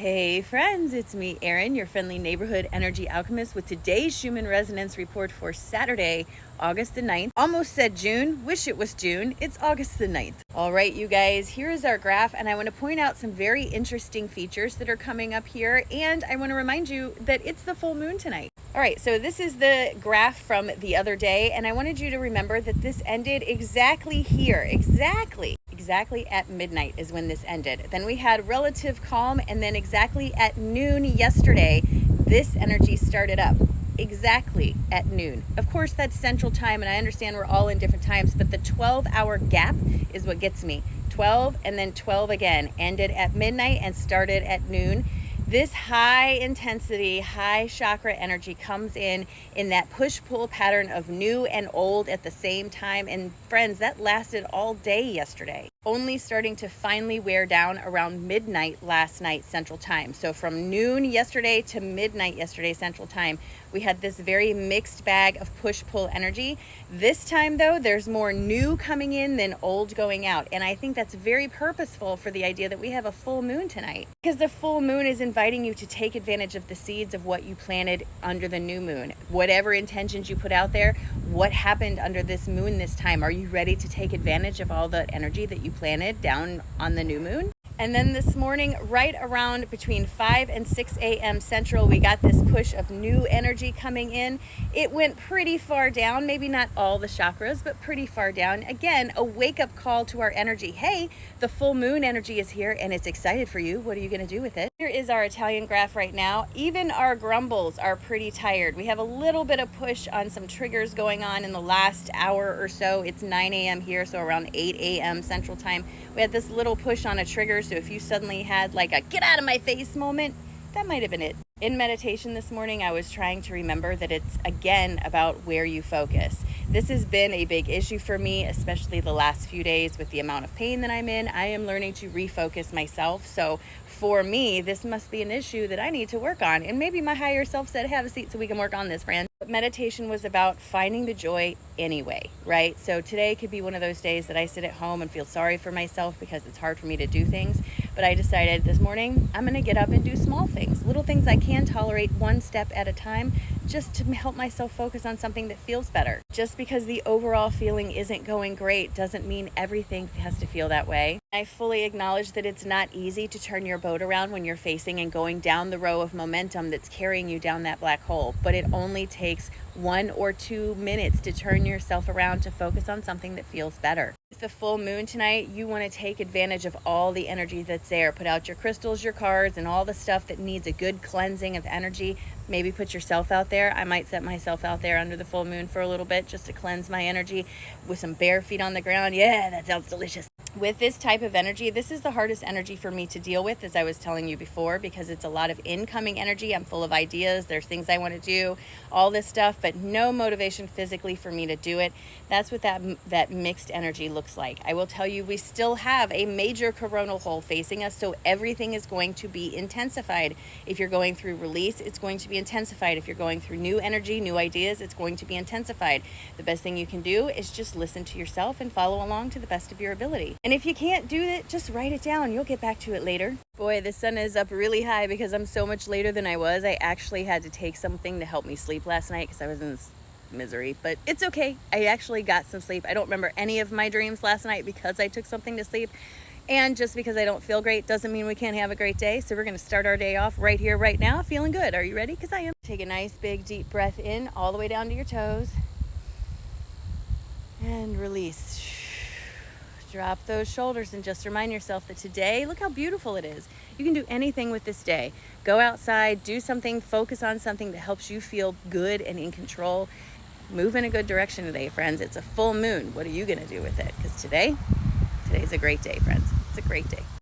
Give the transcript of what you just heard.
Hey friends, it's me, Erin, your friendly neighborhood energy alchemist with today's Schumann resonance report for Saturday, August the 9th. Almost said June, wish it was June. It's August the 9th. All right, you guys, here is our graph, and I want to point out some very interesting features that are coming up here, and I want to remind you that it's the full moon tonight. All right, so this is the graph from the other day, and I wanted you to remember that this ended exactly here, exactly at midnight is when this ended. Then we had relative calm, and then exactly at noon yesterday, this energy started up. Exactly at noon. Of course, that's Central Time, and I understand we're all in different times, but the 12-hour gap is what gets me. 12 and then 12 again, ended at midnight and started at noon. This high intensity, high chakra energy comes in that push-pull pattern of new and old at the same time. And friends, that lasted all day yesterday, only starting to finally wear down around midnight last night Central Time. So from noon yesterday to midnight yesterday Central Time, we had this very mixed bag of push-pull energy. This time though, there's more new coming in than old going out. And I think that's very purposeful for the idea that we have a full moon tonight, because the full moon is inviting you to take advantage of the seeds of what you planted under the new moon. Whatever intentions you put out there, what happened under this moon this time? Are you ready to take advantage of all the energy that you planted down on the new moon? And then this morning, right around between 5 and 6 a.m. Central, we got this push of new energy coming in. It went pretty far down, maybe not all the chakras, but pretty far down. Again, a wake-up call to our energy. Hey, the full moon energy is here and it's excited for you. What are you going to do with it? Here is our Italian graph right now. Even our grumbles are pretty tired. We have a little bit of push on some triggers going on in the last hour or so. It's 9 a.m. here, so around 8 a.m. Central Time. We had this little push on a trigger, so if you suddenly had like a get out of my face moment, that might have been it. In meditation this morning, I was trying to remember that it's again about where you focus. This has been a big issue for me, especially the last few days with the amount of pain that I'm in. I am learning to refocus myself. So for me, this must be an issue that I need to work on. And maybe my higher self said, have a seat so we can work on this, friend. But meditation was about finding the joy anyway, right? So today could be one of those days that I sit at home and feel sorry for myself because it's hard for me to do things. But I decided this morning, I'm going to get up and do small things, little things I can tolerate one step at a time, just to help myself focus on something that feels better. Just because the overall feeling isn't going great doesn't mean everything has to feel that way. I fully acknowledge that it's not easy to turn your boat around when you're facing and going down the row of momentum that's carrying you down that black hole, but it only takes 1 or 2 minutes to turn yourself around to focus on something that feels better. With the full moon tonight, you want to take advantage of all the energy that's there. Put out your crystals, your cards, and all the stuff that needs a good cleansing of energy. Maybe put yourself out there. I might set myself out there under the full moon for a little bit just to cleanse my energy with some bare feet on the ground. Yeah, that sounds delicious. With this type of energy, this is the hardest energy for me to deal with, as I was telling you before, because it's a lot of incoming energy. I'm full of ideas. There's things I want to do, all this stuff, but no motivation physically for me to do it. That's what that mixed energy looks like. I will tell you, we still have a major coronal hole facing us, so everything is going to be intensified. If you're going through release, it's going to be intensified. If you're going through new energy, new ideas, it's going to be intensified. The best thing you can do is just listen to yourself and follow along to the best of your ability. And if you can't do it, just write it down. You'll get back to it later. Boy, the sun is up really high because I'm so much later than I was. I actually had to take something to help me sleep last night because I was in this misery, but it's okay. I actually got some sleep. I don't remember any of my dreams last night because I took something to sleep. And just because I don't feel great doesn't mean we can't have a great day. So we're going to start our day off right here, right now, feeling good. Are you ready? Because I am. Take a nice big deep breath in all the way down to your toes and release. Drop those shoulders and just remind yourself that today, look how beautiful it is. You can do anything with this day. Go outside, do something, focus on something that helps you feel good and in control. Move in a good direction today, friends. It's a full moon. What are you going to do with it? Because today's a great day, friends. It's a great day.